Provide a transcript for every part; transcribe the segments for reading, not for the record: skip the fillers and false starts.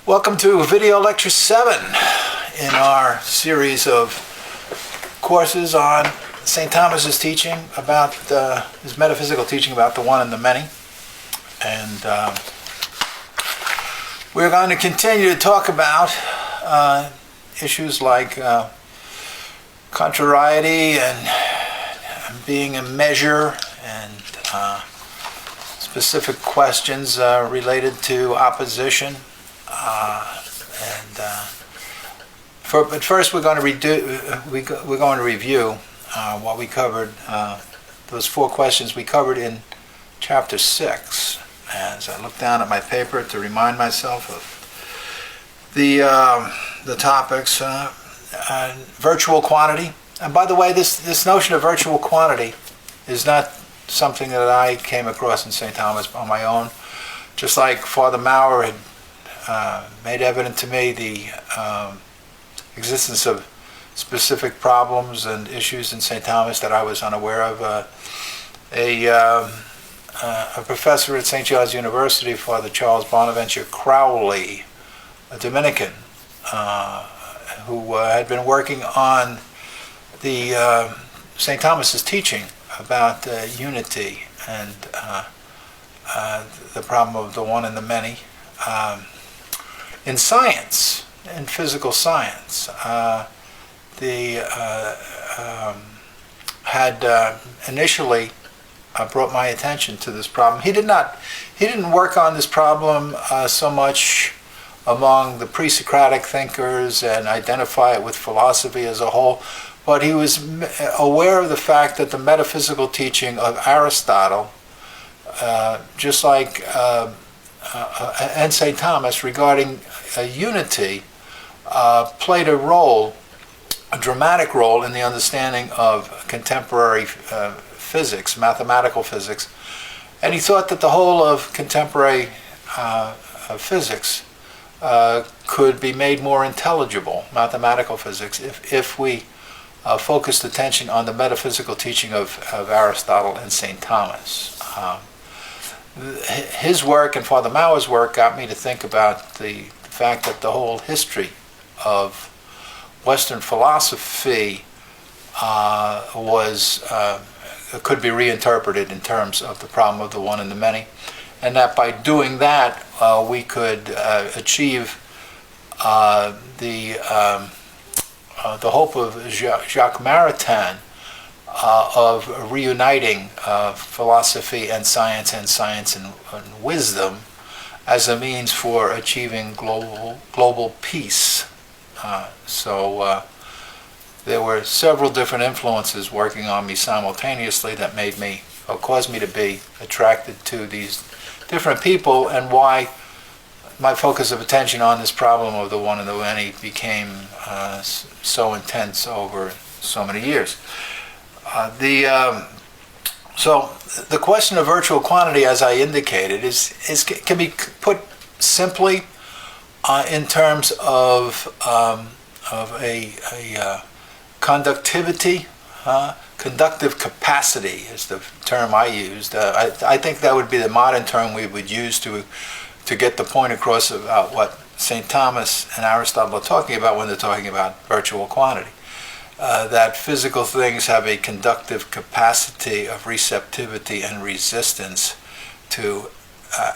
Welcome to video lecture 7 in our series of courses on St. Thomas's teaching about his metaphysical teaching about the one and the many. And we're going to continue to talk about issues like contrariety and being a measure, and specific questions related to opposition. But first, we're going to review what we covered. Those 4 questions we covered in chapter 6. As I look down at my paper to remind myself of the topics, virtual quantity. And by the way, this notion of virtual quantity is not something that I came across in St. Thomas on my own. Just like Father Maurer had made evident to me the existence of specific problems and issues in St. Thomas that I was unaware of. A professor at St. John's University, Father Charles Bonaventure Crowley, a Dominican, who had been working on the St. Thomas's teaching about unity and the problem of the one and the many. In science, in physical science, had initially brought my attention to this problem. He didn't work on this problem so much among the pre-Socratic thinkers and identify it with philosophy as a whole, but he was aware of the fact that the metaphysical teaching of Aristotle, just like and St. Thomas regarding unity, played a dramatic role in the understanding of contemporary physics, mathematical physics, and he thought that the whole of contemporary physics could be made more intelligible, mathematical physics, if we focused attention on the metaphysical teaching of Aristotle and St. Thomas. His work and Father Maurer's work got me to think about the fact that the whole history of Western philosophy could be reinterpreted in terms of the problem of the one and the many, and that by doing that we could achieve the hope of Jacques Maritain of reuniting philosophy and science and wisdom as a means for achieving global peace. So there were several different influences working on me simultaneously that caused me to be attracted to these different people, and why my focus of attention on this problem of the one and the many became so intense over so many years. So the question of virtual quantity, as I indicated, can be put simply in terms of a conductivity. Conductive capacity is the term I used. I think that would be the modern term we would use to get the point across about what St. Thomas and Aristotle are talking about when they're talking about virtual quantity. That physical things have a conductive capacity of receptivity and resistance to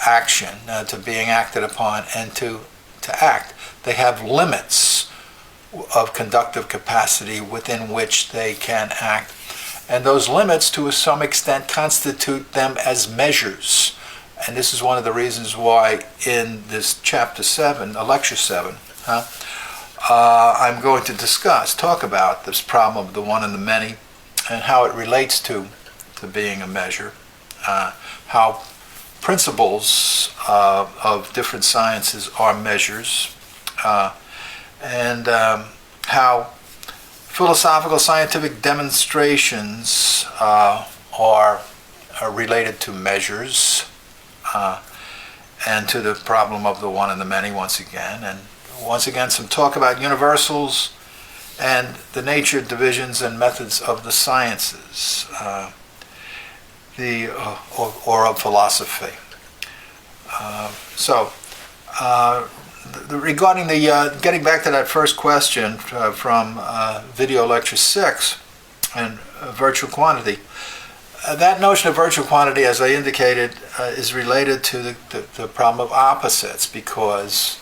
action, to being acted upon, and to act. They have limits of conductive capacity within which they can act. And those limits, to some extent, constitute them as measures. And this is one of the reasons why in this chapter 7, lecture 7, I'm going to talk about this problem of the one and the many, and how it relates to being a measure, how principles of different sciences are measures, and how philosophical scientific demonstrations are related to measures, and to the problem of the one and the many once again. And once again, some talk about universals and the nature, divisions, and methods of the sciences, or of philosophy. Regarding getting back to that first question from video lecture 6 and virtual quantity, that notion of virtual quantity, as I indicated, is related to the problem of opposites, because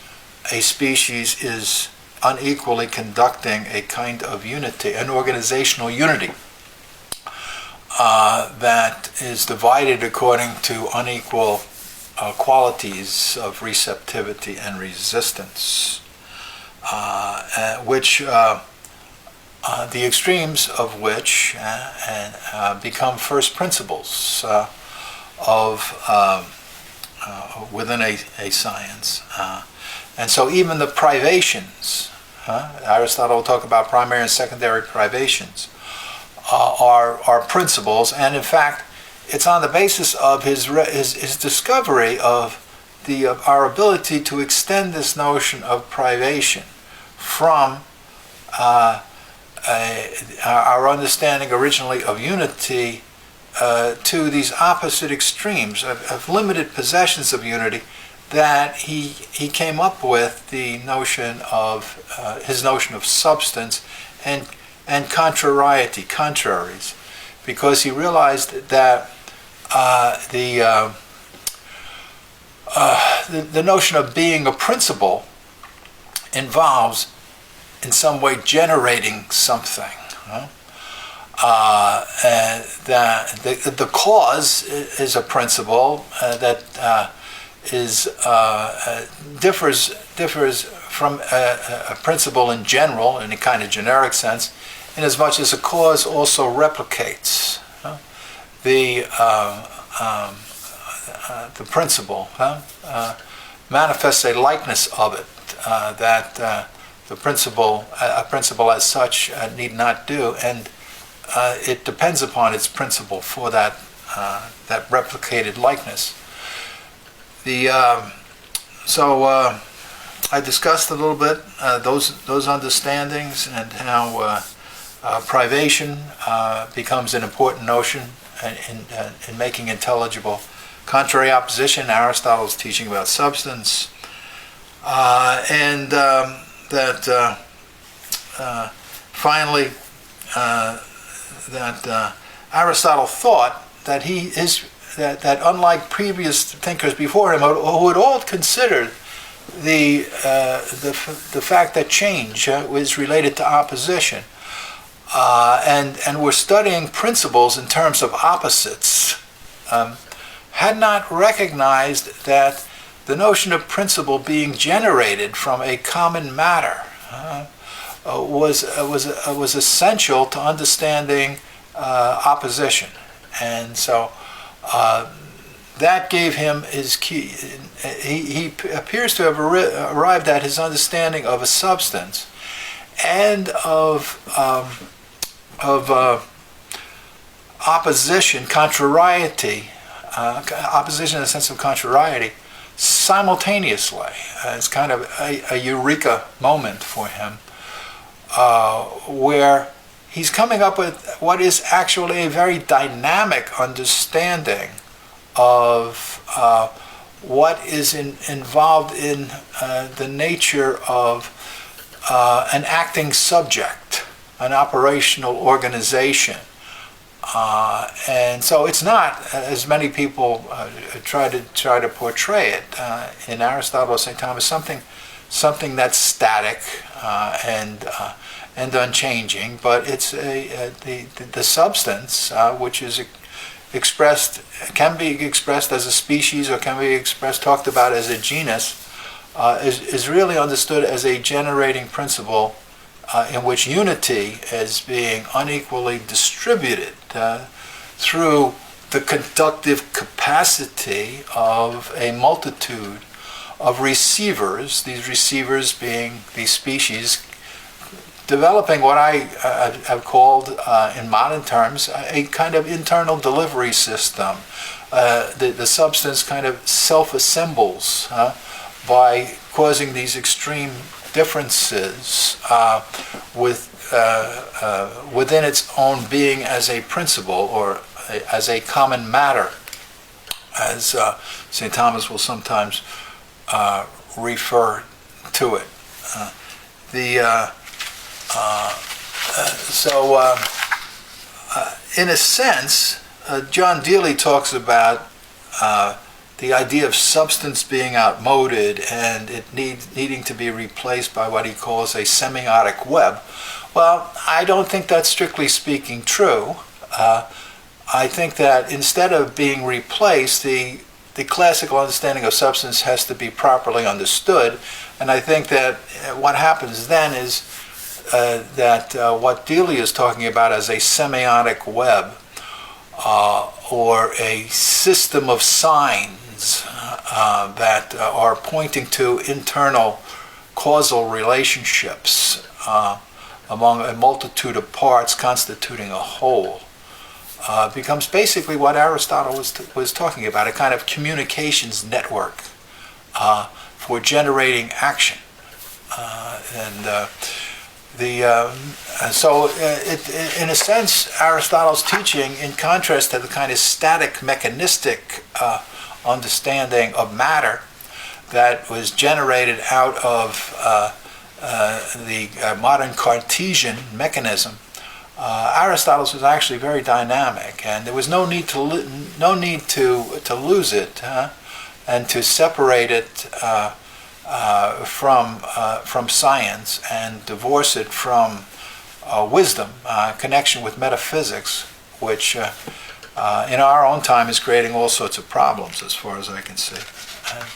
a species is unequally conducting a kind of unity, an organizational unity, that is divided according to unequal qualities of receptivity and resistance, which the extremes of which become first principles within a science. And so even the privations, Aristotle will talk about primary and secondary privations, are principles, and in fact it's on the basis of his discovery of our ability to extend this notion of privation from our understanding originally of unity to these opposite extremes of limited possessions of unity, that he came up with the notion of his notion of substance and contraries, because he realized that the notion of being a principle involves in some way generating something. And that the cause is a principle that differs from a principle in general, in a kind of generic sense, in as much as a cause also replicates the principle, manifests a likeness of it that a principle as such need not do, and it depends upon its principle for that replicated likeness. I discussed a little bit those understandings, and how privation becomes an important notion in making intelligible contrary opposition, Aristotle's teaching about substance, and that finally that Aristotle thought that that unlike previous thinkers before him, who had all considered the fact that change was related to opposition, and were studying principles in terms of opposites, had not recognized that the notion of principle being generated from a common matter was essential to understanding opposition, and so that gave him his key. He appears to have arrived at his understanding of a substance and of opposition, contrariety, opposition in the sense of contrariety, simultaneously. It's kind of a eureka moment for him, where he's coming up with what is actually a very dynamic understanding of what is involved in the nature of an acting subject, an operational organization. And so it's not, as many people try to portray it in Aristotle or St. Thomas, something that's static and unchanging, but it's the substance which is can be expressed as a species, or can be talked about as a genus, is really understood as a generating principle in which unity is being unequally distributed through the conductive capacity of a multitude of receivers, these receivers being these species, developing what I have called, in modern terms, a kind of internal delivery system. The substance kind of self-assembles by causing these extreme differences with within its own being as a principle or as a common matter, as St. Thomas will sometimes refer to it. In a sense, John Dealey talks about the idea of substance being outmoded and it needing to be replaced by what he calls a semiotic web. Well, I don't think that's strictly speaking true. I think that instead of being replaced, the classical understanding of substance has to be properly understood. And I think that what happens then is that what Dealey is talking about as a semiotic web or a system of signs that are pointing to internal causal relationships among a multitude of parts constituting a whole becomes basically what Aristotle was talking about, a kind of communications network for generating action. In a sense, Aristotle's teaching, in contrast to the kind of static mechanistic understanding of matter that was generated out of the modern Cartesian mechanism, Aristotle's was actually very dynamic, and there was no need to lose it and to separate it from science and divorce it from wisdom, connection with metaphysics, which in our own time is creating all sorts of problems as far as I can see. And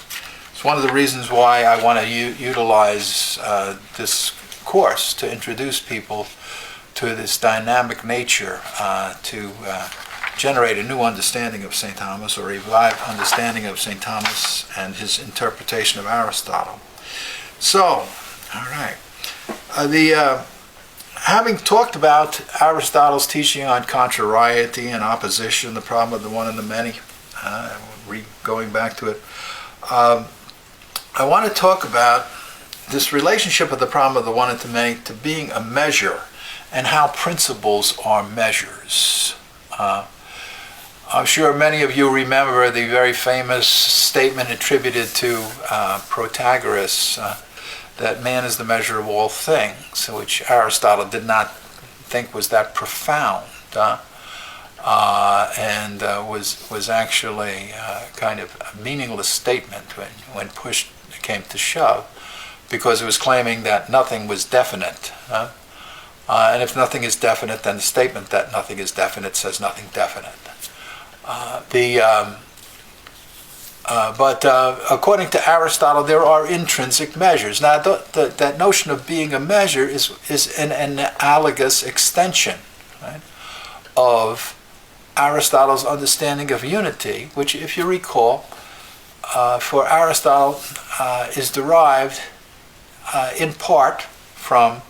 it's one of the reasons why I want to utilize this course to introduce people to this dynamic nature, to generate a new understanding of St. Thomas, or revived understanding of St. Thomas and his interpretation of Aristotle. So, all right. Having talked about Aristotle's teaching on contrariety and opposition, the problem of the one and the many, going back to it, I want to talk about this relationship of the problem of the one and the many to being a measure, and how principles are measures. I'm sure many of you remember the very famous statement attributed to Protagoras, that man is the measure of all things, which Aristotle did not think was that profound, and was actually kind of a meaningless statement when push came to shove, because it was claiming that nothing was definite. And if nothing is definite, then the statement that nothing is definite says nothing definite. But according to Aristotle, there are intrinsic measures. Now, that notion of being a measure is an analogous extension, right, of Aristotle's understanding of unity, which, if you recall, for Aristotle is derived in part from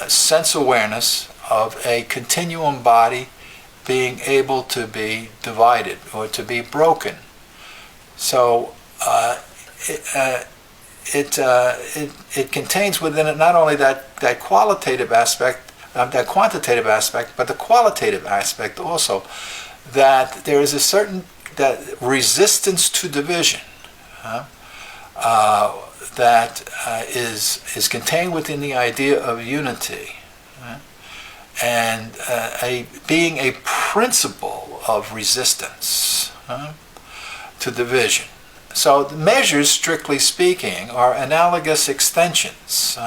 sense awareness of a continuum body being able to be divided or to be broken. So it contains within it not only that qualitative aspect, that quantitative aspect, but the qualitative aspect also, that there is a certain resistance to division that is contained within the idea of unity, and being a principle of resistance to division. So the measures, strictly speaking, are analogous extensions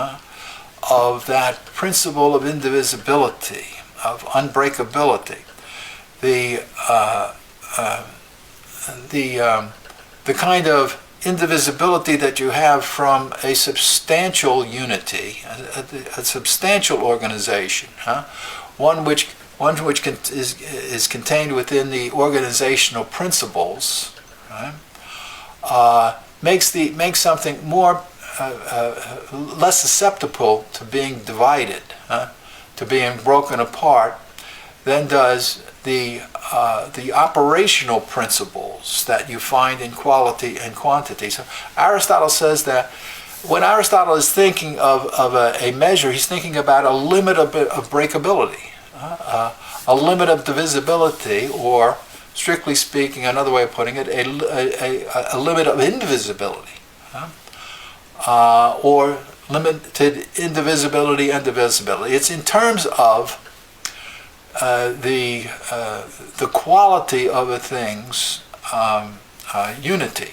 of that principle of indivisibility, of unbreakability. The kind of indivisibility that you have from a substantial unity, a substantial organization, one which is contained within the organizational principles, right? Makes something more less susceptible to being divided, to being broken apart, than does the operational principles that you find in quality and quantity. So Aristotle says that when Aristotle is thinking of a measure, he's thinking about a limit of breakability, a limit of divisibility, or, strictly speaking, another way of putting it, a limit of indivisibility, or limited indivisibility and divisibility. It's in terms of the quality of a thing's unity.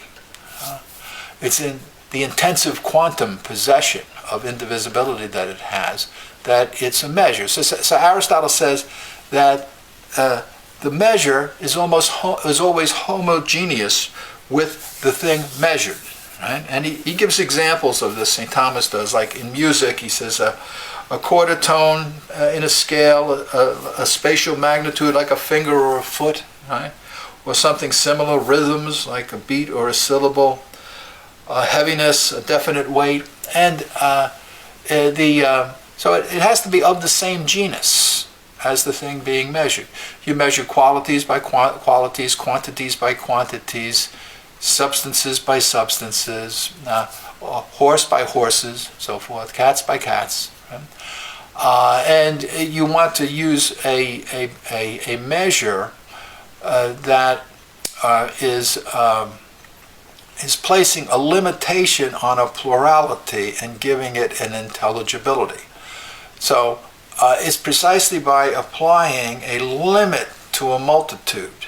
It's in the intensive quantum possession of indivisibility that it has that it's a measure. So Aristotle says that the measure is always homogeneous with the thing measured. Right? And he gives examples of this. St. Thomas does, like in music. He says a quarter tone in a scale, a spatial magnitude like a finger or a foot, right? Or something similar, rhythms like a beat or a syllable, heaviness, a definite weight, and so it has to be of the same genus as the thing being measured. You measure qualities by qualities, quantities by quantities, substances by substances, horse by horses, so forth, cats by cats. Right? And you want to use a measure that is placing a limitation on a plurality and giving it an intelligibility. So it's precisely by applying a limit to a multitude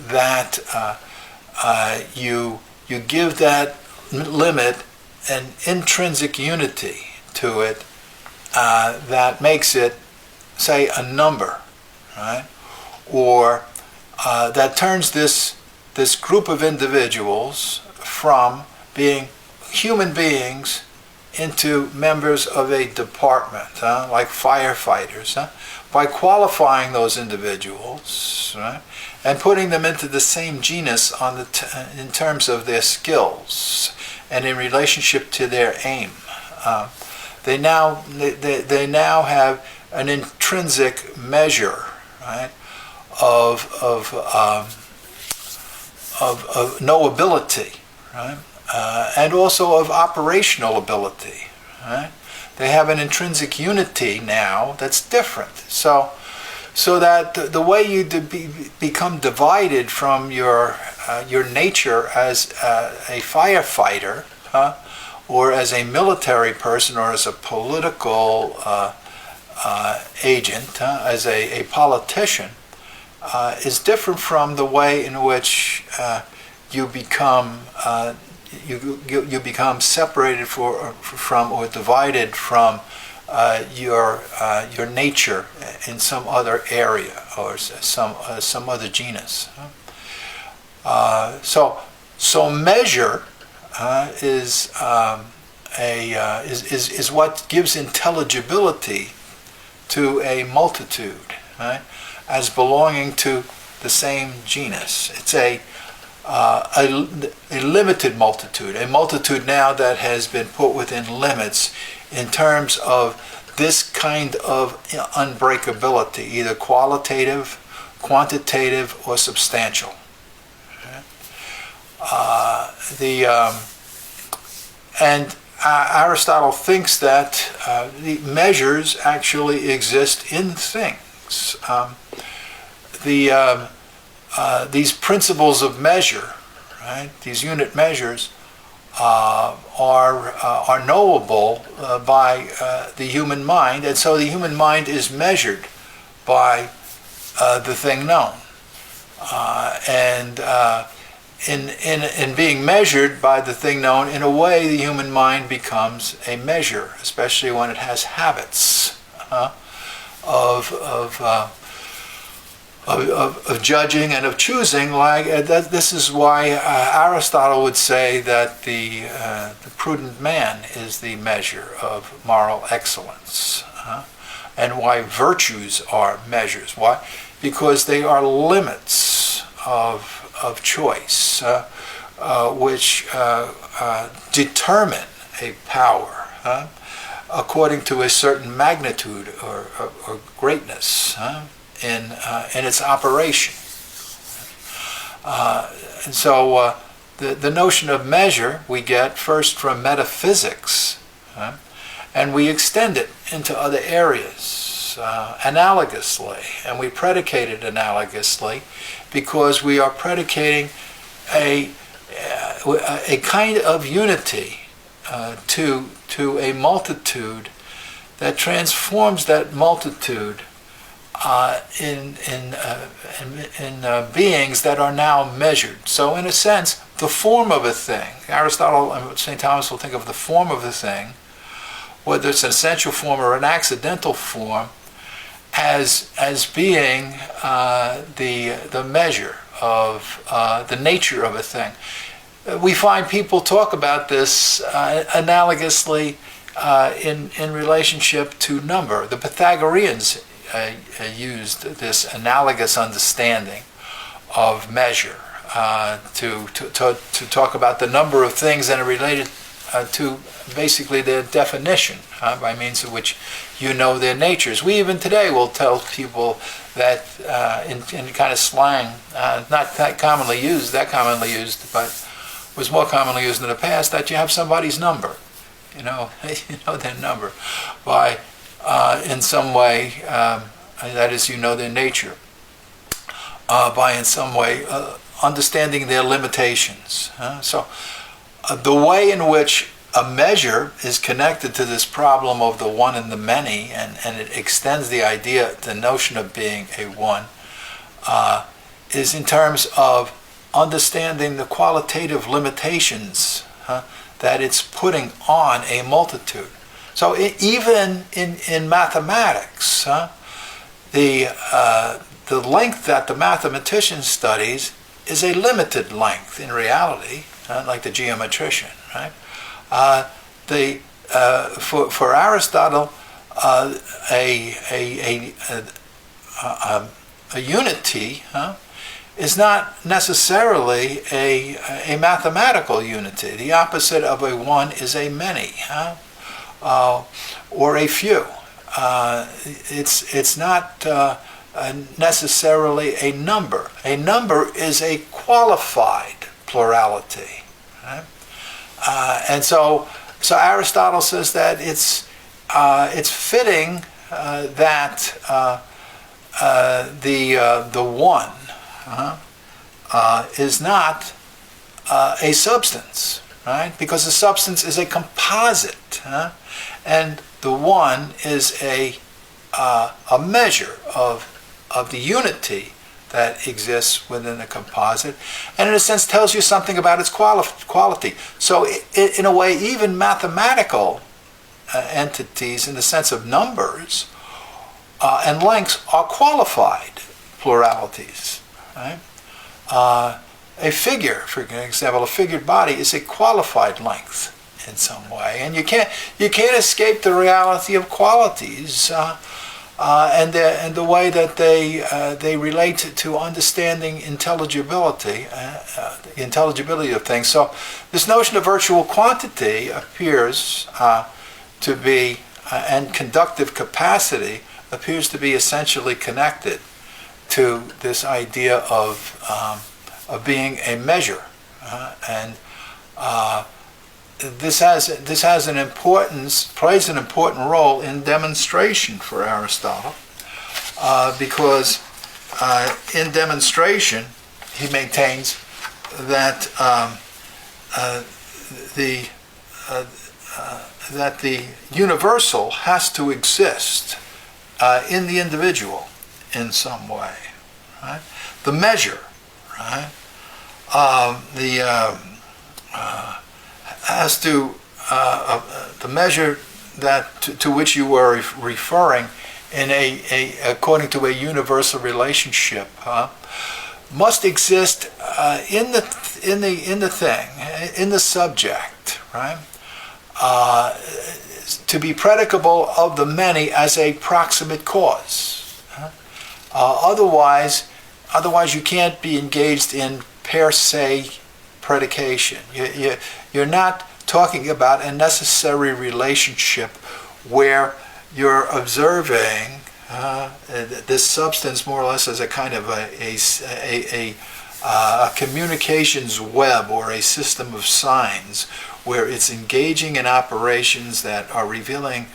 that you give that limit an intrinsic unity to it that makes it, say, a number, right? Or that turns this group of individuals from being human beings into members of a department, like firefighters, by qualifying those individuals, right, and putting them into the same genus in terms of their skills and in relationship to their aim. They now have an intrinsic measure, right, of knowability, right, and also of operational ability. Right? They have an intrinsic unity now that's different. So that the way you become divided from your nature as a firefighter, or as a military person, or as a political agent, as a politician, is different from the way in which you become separated from or divided from your nature in some other area or some other genus. So measure is what gives intelligibility to a multitude, right, as belonging to the same genus. It's a limited multitude, a multitude now that has been put within limits in terms of this kind of unbreakability, either qualitative, quantitative, or substantial. And Aristotle thinks that the measures actually exist in things. These principles of measure, right? These unit measures are knowable by the human mind, and so the human mind is measured by the thing known, and in being measured by the thing known, in a way, the human mind becomes a measure, especially when it has habits of judging and of choosing. Like this is why Aristotle would say that the prudent man is the measure of moral excellence, and why virtues are measures. Why? Because they are limits of choice, which determine a power according to a certain magnitude or greatness in its operation. And so the notion of measure we get first from metaphysics, and we extend it into other areas analogously, and we predicate it analogously because we are predicating a kind of unity to a multitude that transforms that multitude in beings that are now measured. So in a sense, the form of a thing, Aristotle and St. Thomas will think of the form of a thing, whether it's an essential form or an accidental form, as being the measure of the nature of a thing. We find people talk about this analogously in relationship to number. The Pythagoreans used this analogous understanding of measure to talk about the number of things that are related to basically their definition, by means of which you know their natures. We even today will tell people that in kind of slang, not that commonly used, but was more commonly used in the past, that you have somebody's number. You know their number by in some way, that is, you know their nature, by in some way understanding their limitations. So the way in which a measure is connected to this problem of the one and the many, and it extends the idea, the notion of being a one, is in terms of understanding the qualitative limitations that it's putting on a multitude. So even in mathematics, the length that the mathematician studies is a limited length in reality, like the geometrician, right? For Aristotle, a unity is not necessarily a mathematical unity. The opposite of a one is a many, or a few. It's not necessarily a number. A number is a qualified plurality, right? And so Aristotle says that it's fitting that the one is not a substance, right? Because a substance is a composite, and the one is a measure of the unity that exists within a composite, and in a sense tells you something about its quality. So in a way, even mathematical entities in the sense of numbers and lengths are qualified pluralities, right? A figure, for example, a figured body is a qualified length in some way, and you can't escape the reality of qualities and the way that they relate to understanding intelligibility, the intelligibility of things. So this notion of virtual quantity appears to be, and conductive capacity appears to be essentially connected to this idea of being a measure, and this has an importance, plays an important role in demonstration for Aristotle, because in demonstration he maintains that the universal has to exist in the individual in some way, right? The measure, right? As to the measure that to which you were referring in according to a universal relationship, must exist in the thing, in the subject, right? To be predicable of the many as a proximate cause. Otherwise you can't be engaged in per se predication. You're not talking about a necessary relationship where you're observing this substance more or less as a kind of a communications web or a system of signs where it's engaging in operations that are revealing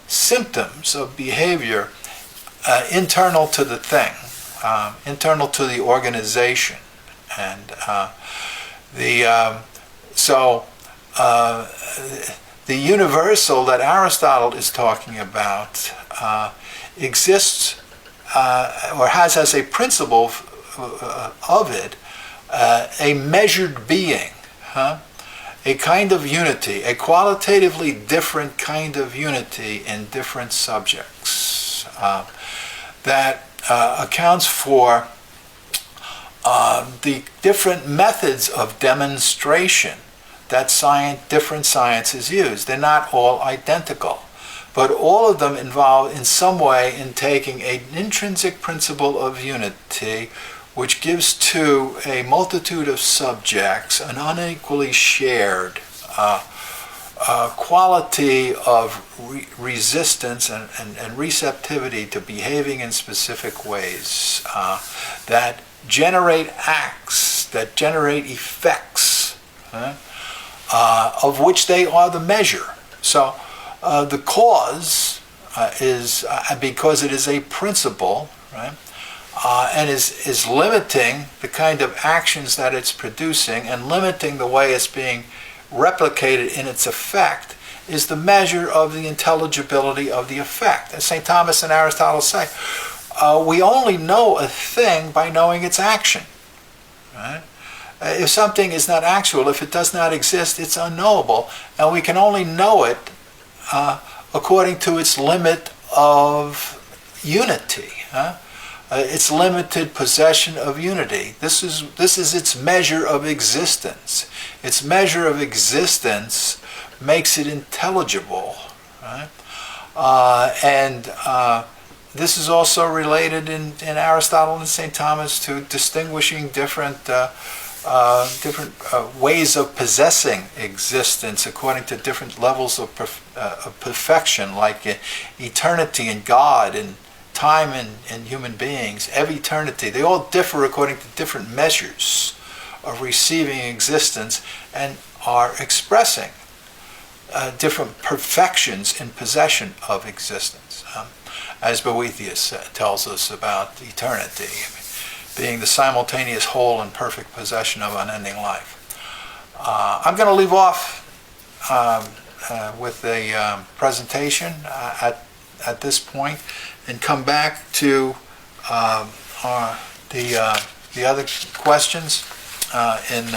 symptoms of behavior internal to the thing, internal to the organization. And the universal that Aristotle is talking about exists or has as a principle of it a measured being, a kind of unity, a qualitatively different kind of unity in different subjects that accounts for the different methods of demonstration that different sciences use. They're not all identical, but all of them involve in some way in taking an intrinsic principle of unity which gives to a multitude of subjects an unequally shared quality of resistance and receptivity to behaving in specific ways that generate acts, that generate effects, of which they are the measure. So the cause is, because it is a principle, right, and is limiting the kind of actions that it's producing and limiting the way it's being replicated in its effect, is the measure of the intelligibility of the effect. As St. Thomas and Aristotle say, we only know a thing by knowing its action. Right? If something is not actual, if it does not exist, it's unknowable, and we can only know it according to its limit of unity, its limited possession of unity. This is its measure of existence. Its measure of existence makes it intelligible, right? This is also related in Aristotle and St. Thomas to distinguishing different ways of possessing existence according to different levels of perfection, like eternity in God and time in human beings, eternity. They all differ according to different measures of receiving existence and are expressing different perfections in possession of existence. As Boethius tells us about eternity, being the simultaneous whole and perfect possession of unending life. I'm going to leave off with a presentation at this point and come back to the other questions in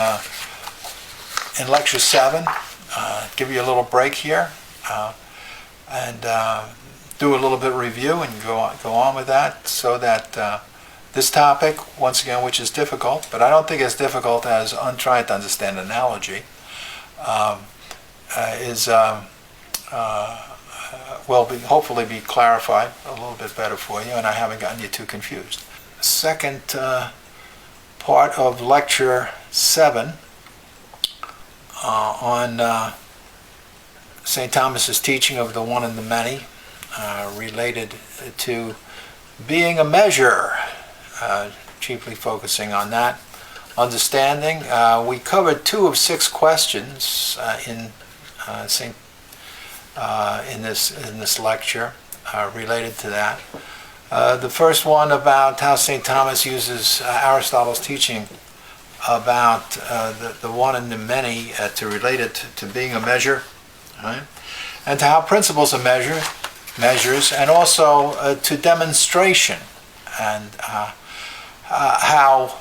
Lecture 7. Give you a little break here and do a little bit of review and go on with that, so that this topic, once again, which is difficult, but I don't think as difficult as trying to understand analogy, will hopefully be clarified a little bit better for you, and I haven't gotten you too confused. Second part of Lecture 7 on St. Thomas's teaching of the one and the many, related to being a measure, chiefly focusing on that understanding. We covered 2 of 6 questions in this lecture related to that. The first one about how St. Thomas uses Aristotle's teaching about the one and the many to relate it to being a measure, right? And to how principles of measures, and also to demonstration, and how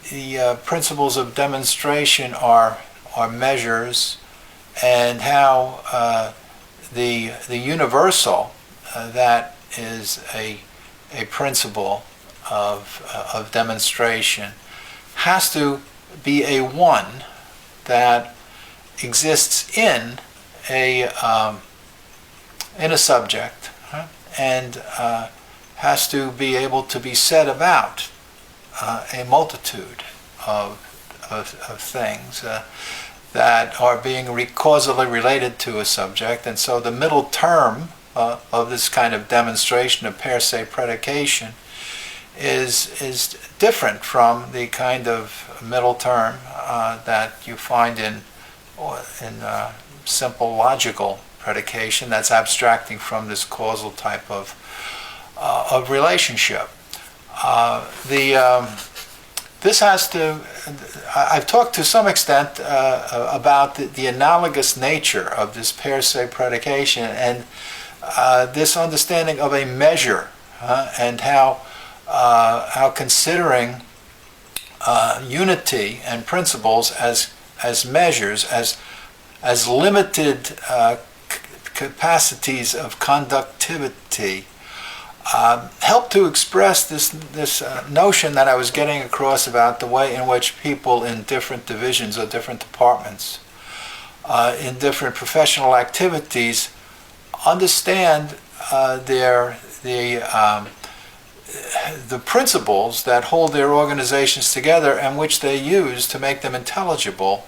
the principles of demonstration are measures, and how the universal that is a principle of demonstration has to be a one that exists in a subject, and has to be able to be said about a multitude of things that are being causally related to a subject. And so the middle term of this kind of demonstration of per se predication is different from the kind of middle term that you find in simple logical predication that's abstracting from this causal type of relationship. This has to. I've talked to some extent about the analogous nature of this per se predication and this understanding of a measure and how considering unity and principles as measures, as limited capacities of conductivity, help to express this notion that I was getting across about the way in which people in different divisions or different departments, in different professional activities, understand the principles that hold their organizations together and which they use to make them intelligible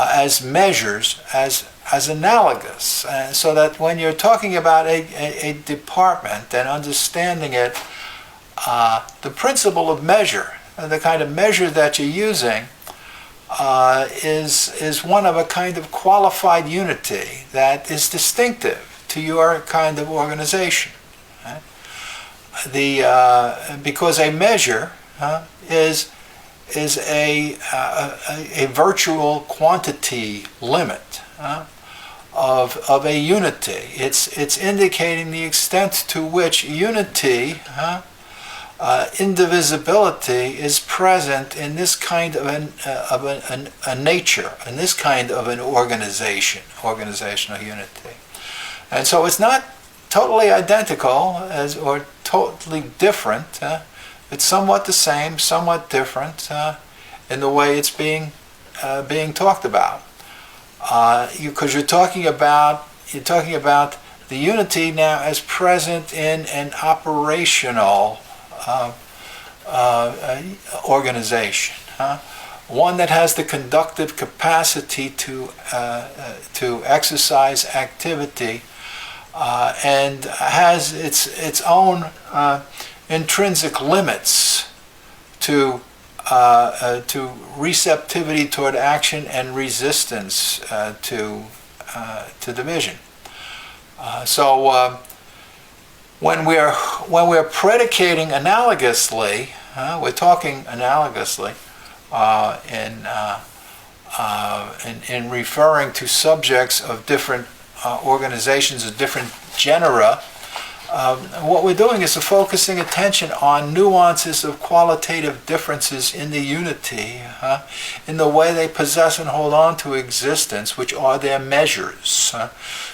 as measures, as analogous, so that when you're talking about a department and understanding it, the principle of measure, the kind of measure that you're using, is one of a kind of qualified unity that is distinctive to your kind of organization. Right? Because a measure is a virtual quantity limit of a unity. It's indicating the extent to which unity, indivisibility, is present in this kind of a nature, in this kind of an organizational unity. And so it's not totally identical or totally different. It's somewhat the same, somewhat different in the way it's being talked about. Because you're talking about the unity now as present in an operational organization, one that has the conductive capacity to exercise activity and has its own intrinsic limits to receptivity toward action and resistance to division. So when we're predicating analogously, we're talking analogously in referring to subjects of different organizations of different genera. What we're doing is focusing attention on nuances of qualitative differences in the unity, in the way they possess and hold on to existence, which are their measures.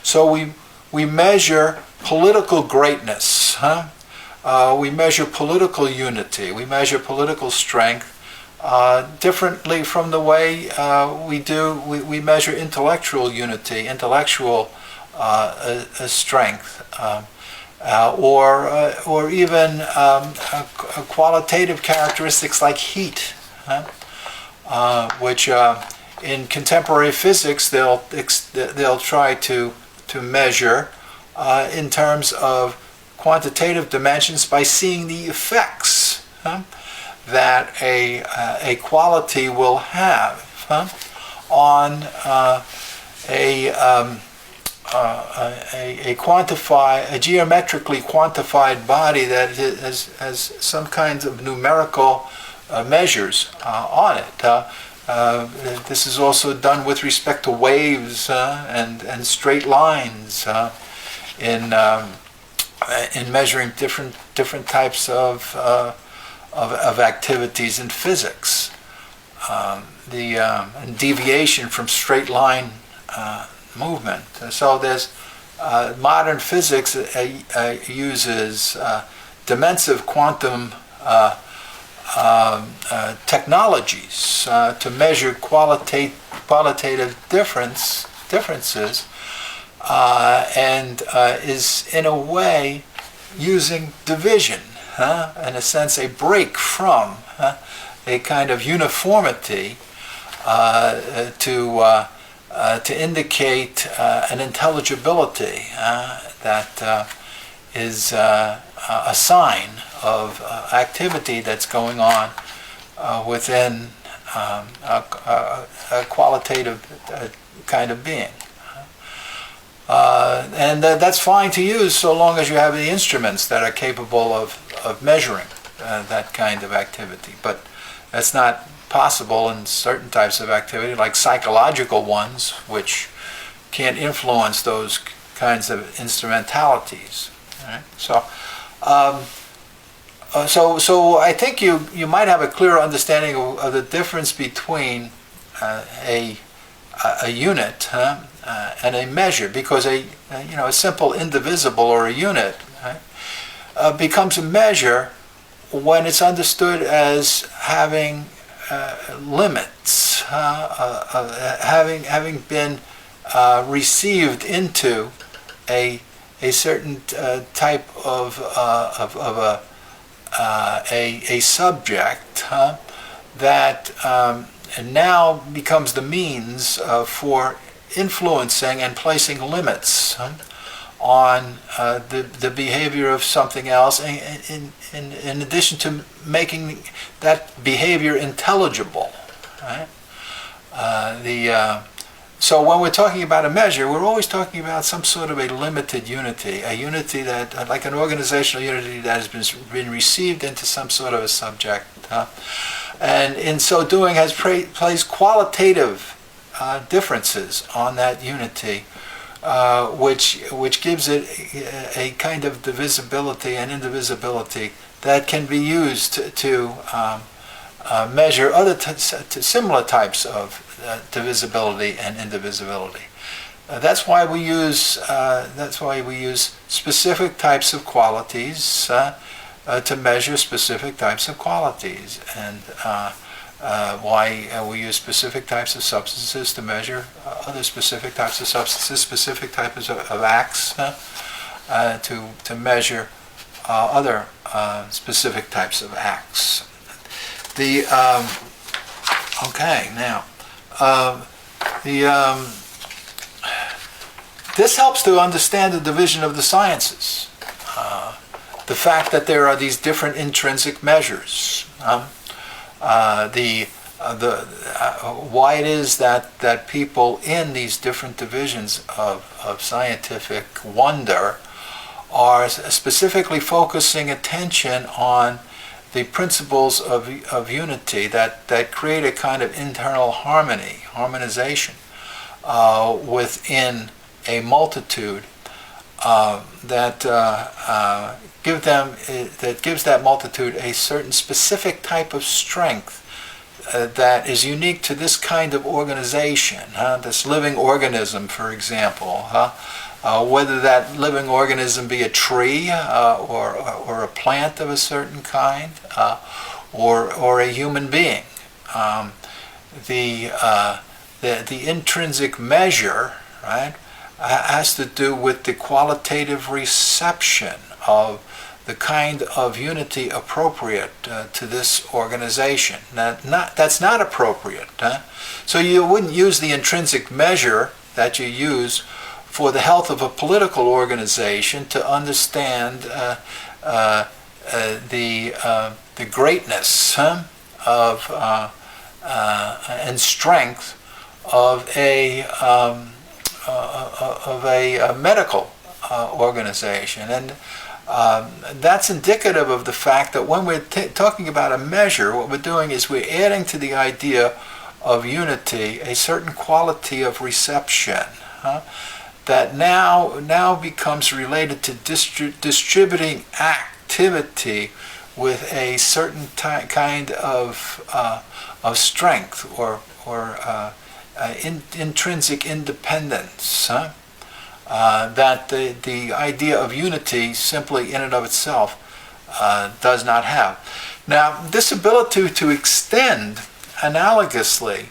So we measure political greatness. We measure political unity. We measure political strength differently from the way we measure intellectual unity, intellectual strength. Or even qualitative characteristics like heat, which in contemporary physics they'll try to measure in terms of quantitative dimensions by seeing the effects that a quality will have on a geometrically quantified body that has some kinds of numerical measures on it. This is also done with respect to waves and straight lines in measuring different types of activities in physics. And deviation from straight line movement. So there's modern physics uses dimensive quantum technologies to measure qualitative differences and is in a way using division, in a sense a break from a kind of uniformity to indicate an intelligibility that is a sign of activity that's going on within a qualitative kind of being. And that's fine to use so long as you have the instruments that are capable of measuring that kind of activity. But that's not possible in certain types of activity, like psychological ones, which can't influence those kinds of instrumentalities. Right? So I think you might have a clearer understanding of the difference between a unit and a measure, because a simple indivisible or a unit, right, becomes a measure when it's understood as having limits, having been received into a certain type of a subject that now becomes the means for influencing and placing limits on the behavior of something else, in addition to making that behavior intelligible. Right? So when we're talking about a measure, we're always talking about some sort of a limited unity, a unity that, like an organizational unity that has been received into some sort of a subject, and in so doing has placed qualitative differences on that unity, which gives it a kind of divisibility and indivisibility that can be used to measure other similar types of divisibility and indivisibility. That's why we use specific types of qualities to measure specific types of qualities, and why we use specific types of substances to measure other specific types of substances, specific types of acts to measure other specific types of acts. This helps to understand the division of the sciences. The fact that there are these different intrinsic measures. Why it is that people in these different divisions of scientific wonder are specifically focusing attention on the principles of unity that create a kind of internal harmonization within a multitude that gives that multitude a certain specific type of strength that is unique to this kind of organization, this living organism, for example. Whether that living organism be a tree or a plant of a certain kind, or a human being. The intrinsic measure, right, has to do with the qualitative reception of the kind of unity appropriate to this organization. That's not appropriate. So you wouldn't use the intrinsic measure that you use for the health of a political organization to understand the greatness of and strength of a medical organization. And that's indicative of the fact that when we're talking about a measure, what we're doing is we're adding to the idea of unity a certain quality of reception that now becomes related to distributing activity with a certain kind of strength or intrinsic independence. That the idea of unity simply in and of itself does not have. Now, this ability to extend analogously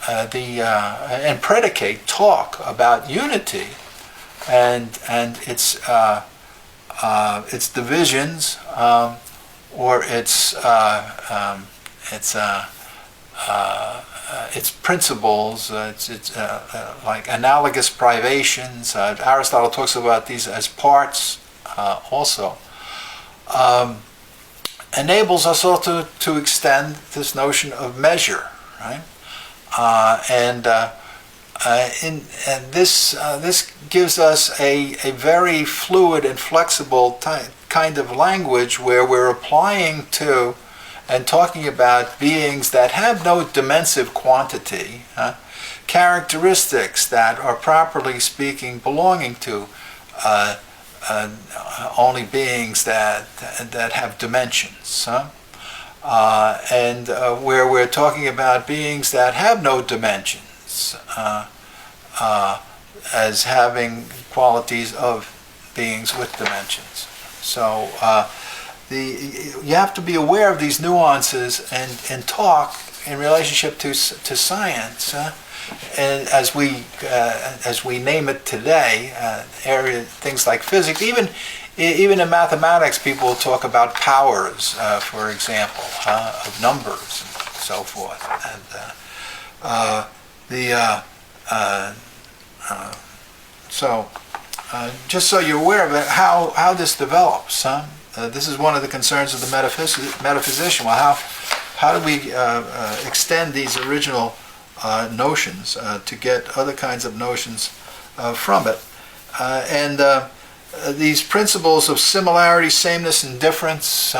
and predicate, talk about unity and its divisions or its principles, like analogous privations. Aristotle talks about these as parts also. enables us also to extend this notion of measure, right? This gives us a very fluid and flexible kind of language where we're applying to and talking about beings that have no dimensive quantity, characteristics that are properly speaking belonging to only beings that have dimensions, and where we're talking about beings that have no dimensions as having qualities of beings with dimensions. So you have to be aware of these nuances and talk in relationship to science. And as we name it today, things like physics, even in mathematics, people will talk about powers, for example, of numbers and so forth. And just so you're aware of it, how this develops. This is one of the concerns of the metaphysician. Well, how do we extend these original notions to get other kinds of notions from it? These principles of similarity, sameness, and difference,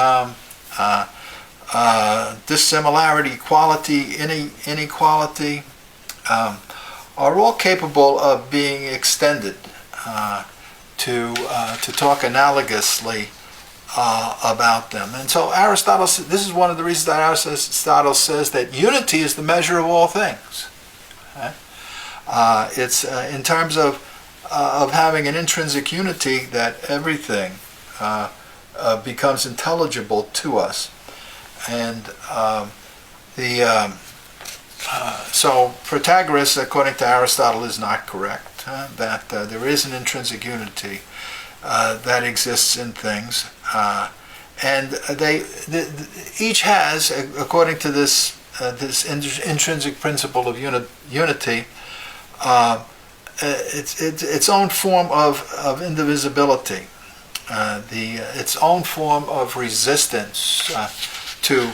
dissimilarity, equality, inequality, are all capable of being extended to talk analogously about them. And so Aristotle, this is one of the reasons that Aristotle says that unity is the measure of all things. It's in terms of having an intrinsic unity that everything becomes intelligible to us. And so Protagoras, according to Aristotle, is not correct. That there is an intrinsic unity that exists in things, and each has, according to this intrinsic principle of unity, its own form of indivisibility, its own form of resistance to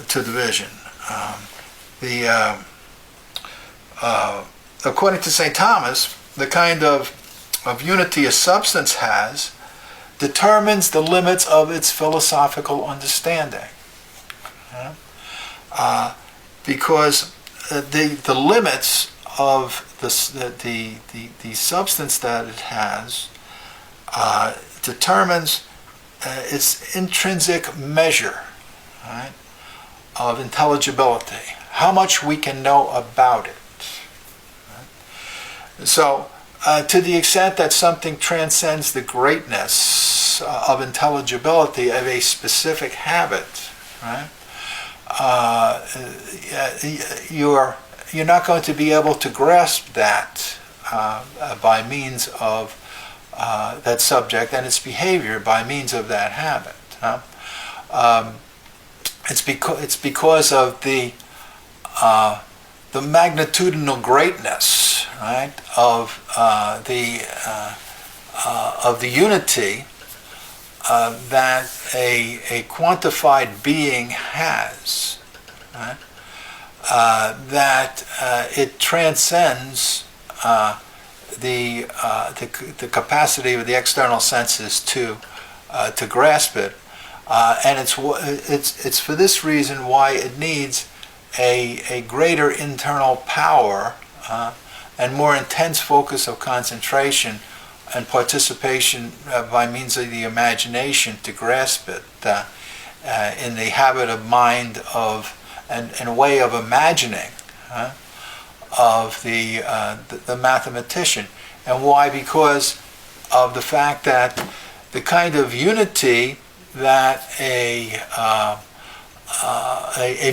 division. According to St. Thomas, the kind of unity a substance has determines the limits of its philosophical understanding. Because the limits of the substance that it has determines its intrinsic measure, right, of intelligibility, how much we can know about it. Right? So, to the extent that something transcends the greatness of intelligibility of a specific habit, right, you're not going to be able to grasp that by means of that subject and its behavior by means of that habit. It's because of the magnitudinal greatness, right, of the unity that a quantified being has, right, that it transcends the capacity of the external senses to grasp it, and it's for this reason why it needs a greater internal power and more intense focus of concentration and participation by means of the imagination to grasp it, in the habit of mind of and way of imagining of the mathematician. And why? Because of the fact that the kind of unity that a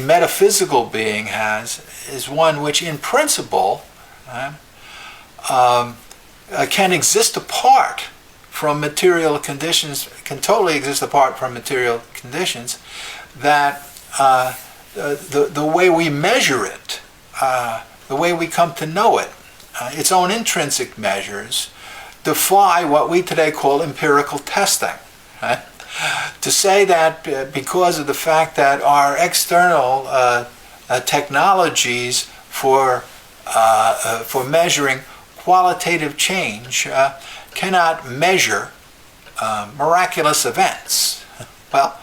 metaphysical being has is one which in principle can exist apart from material conditions, can totally exist apart from material conditions, that the way we measure it, the way we come to know it, its own intrinsic measures, defy what we today call empirical testing. Right? To say that because of the fact that our external technologies for measuring qualitative change cannot measure miraculous events. Well,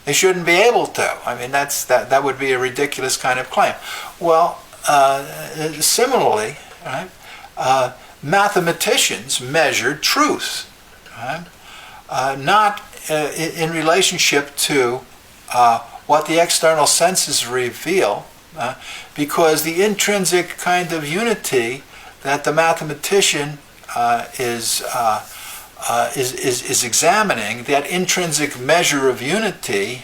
they shouldn't be able to. I mean, that would be a ridiculous kind of claim. Well, similarly, right, mathematicians measured truth, right? Not in relationship to what the external senses reveal, because the intrinsic kind of unity that the mathematician is examining, that intrinsic measure of unity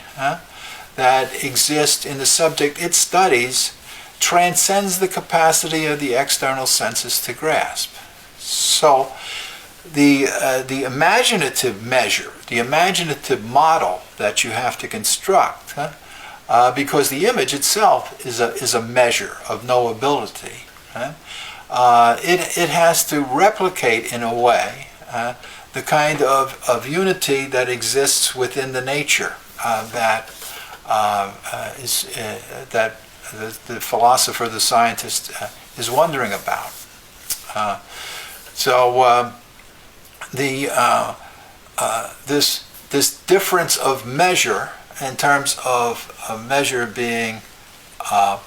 that exists in the subject it studies, transcends the capacity of the external senses to grasp. So the imaginative measure, the imaginative model that you have to construct, because the image itself is a measure of knowability, it has to replicate in a way the kind of unity that exists within the nature that the philosopher, the scientist, is wondering about. This difference of measure in terms of a measure being a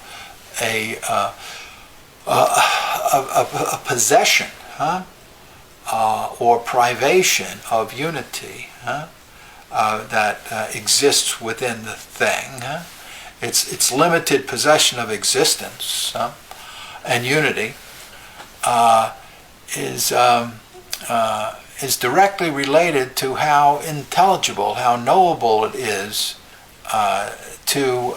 possession, or privation of unity that exists within the thing. Its limited possession of existence and unity is directly related to how intelligible, how knowable it is to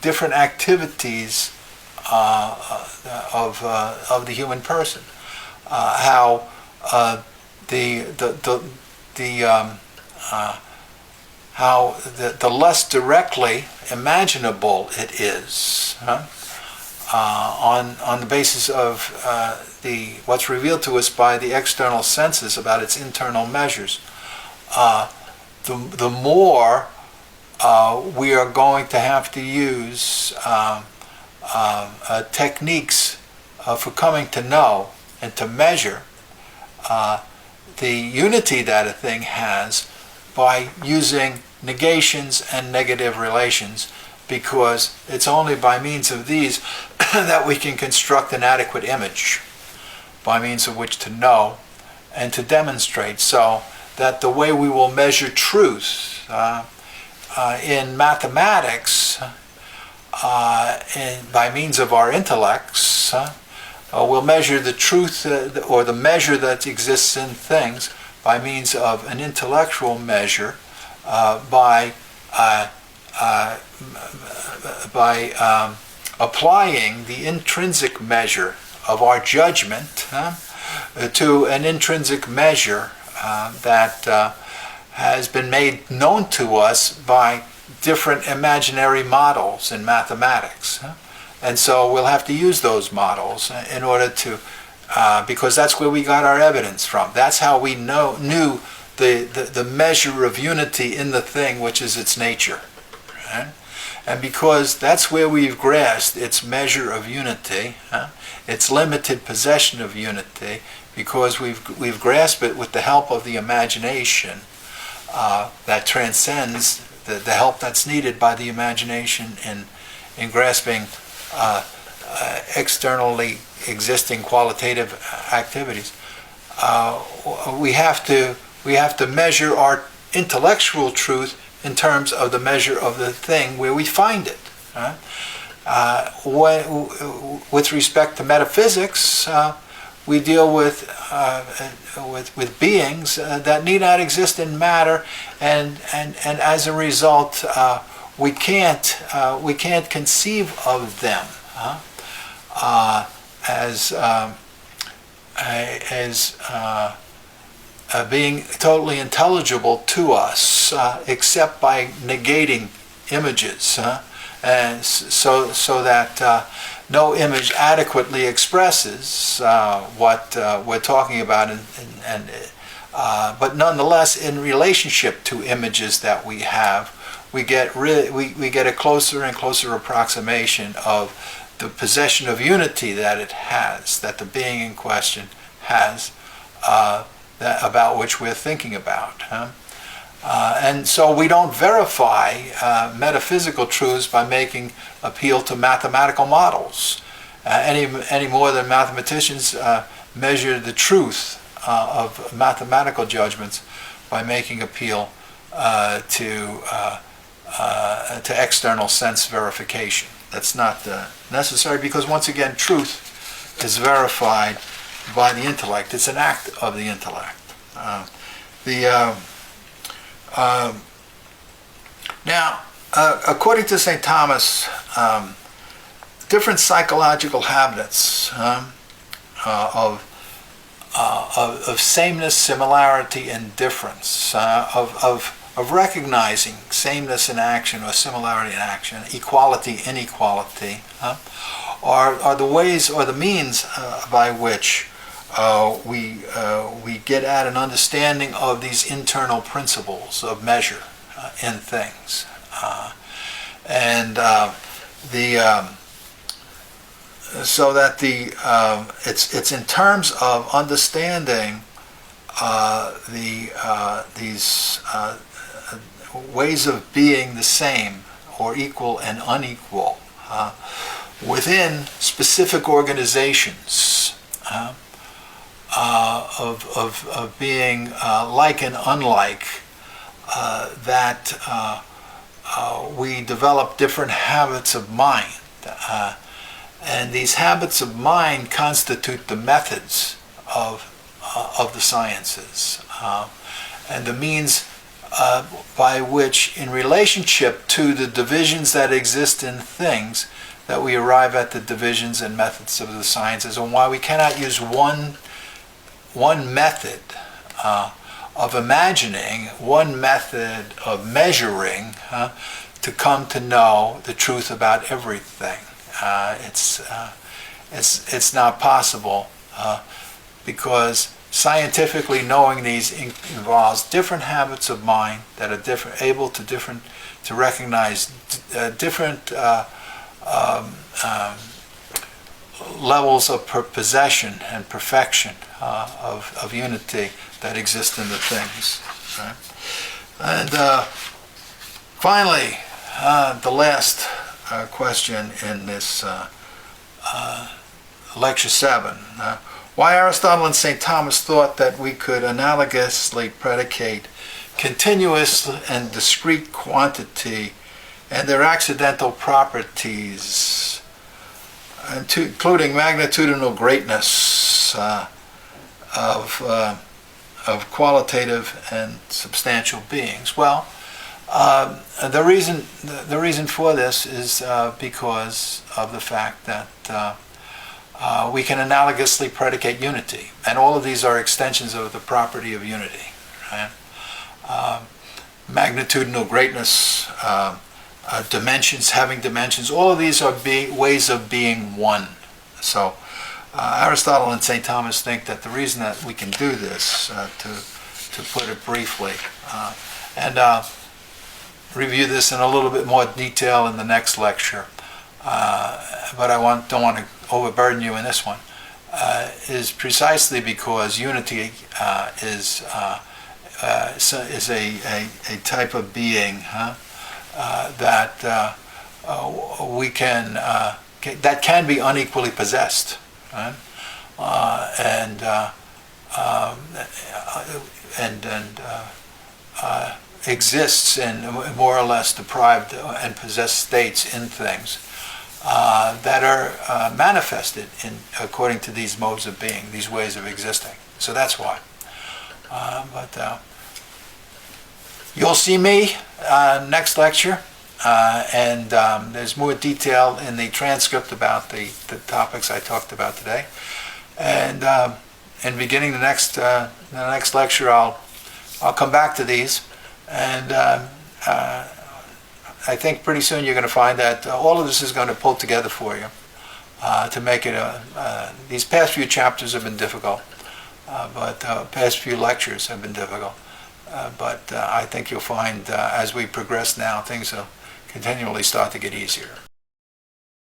different activities of the human person. How the less directly imaginable it is, on the basis of what's revealed to us by the external senses about its internal measures, the more we are going to have to use techniques for coming to know and to measure the unity that a thing has by using negations and negative relations, because it's only by means of these that we can construct an adequate image by means of which to know and to demonstrate, so that the way we will measure truth in mathematics by means of our intellects, we'll measure the truth or the measure that exists in things by means of an intellectual measure, by applying the intrinsic measure of our judgment to an intrinsic measure that has been made known to us by different imaginary models in mathematics. And so we'll have to use those models in order to, because that's where we got our evidence from. That's how we knew the measure of unity in the thing, which is its nature. Right? And because that's where we've grasped its measure of unity, its limited possession of unity, because we've grasped it with the help of the imagination that transcends the help that's needed by the imagination in grasping externally existing qualitative activities. We have to measure our intellectual truth in terms of the measure of the thing where we find it. With respect to metaphysics, we deal with beings that need not exist in matter, and as a result, we can't conceive of them as being totally intelligible to us, except by negating images, and so that no image adequately expresses what we're talking about, and But nonetheless, in relationship to images that we have, we get a closer and closer approximation of the possession of unity that it has, that the being in question has, about which we're thinking about. And so we don't verify metaphysical truths by making appeal to mathematical models, any more than mathematicians measure the truth of mathematical judgments by making appeal to external sense verification. That's not necessary, because once again, truth is verified by the intellect. It's an act of the intellect. Now, according to St. Thomas, different psychological habits of sameness, similarity, and difference, of recognizing sameness in action or similarity in action, equality, inequality, are the ways or the means by which we get at an understanding of these internal principles of measure in things, so that it's in terms of understanding these ways of being the same or equal and unequal within specific organizations, of being like and unlike, that we develop different habits of mind. And these habits of mind constitute the methods of the sciences, and the means by which, in relationship to the divisions that exist in things, that we arrive at the divisions and methods of the sciences, and why we cannot use one method of imagining, one method of measuring, to come to know the truth about everything. It's not possible, because scientifically knowing these involves different habits of mind that are able to recognize different levels of possession and perfection of unity that exist in the things. Right? And finally, the last question in this lecture 7. Why Aristotle and St. Thomas thought that we could analogously predicate continuous and discrete quantity and their accidental properties, including magnitudinal greatness of qualitative and substantial beings. Well, the reason for this is because of the fact that we can analogously predicate unity, and all of these are extensions of the property of unity. Right? Magnitudinal greatness, dimensions, having dimensions, all of these are ways of being one. So Aristotle and St. Thomas think that the reason that we can do this, to put it briefly, and review this in a little bit more detail in the next lecture, but I don't want to overburden you in this one, is precisely because unity is a type of being that we can that can be unequally possessed, right? Exists in more or less deprived and possessed states in things that are manifested according to these modes of being, these ways of existing. So that's why. But you'll see me next lecture, and there's more detail in the transcript about the topics I talked about today. And in beginning the next lecture, I'll come back to these, and I think pretty soon you're going to find that all of this is going to pull together for you to make it these past few chapters have been difficult, but past few lectures have been difficult. But I think you'll find as we progress now, things will continually start to get easier.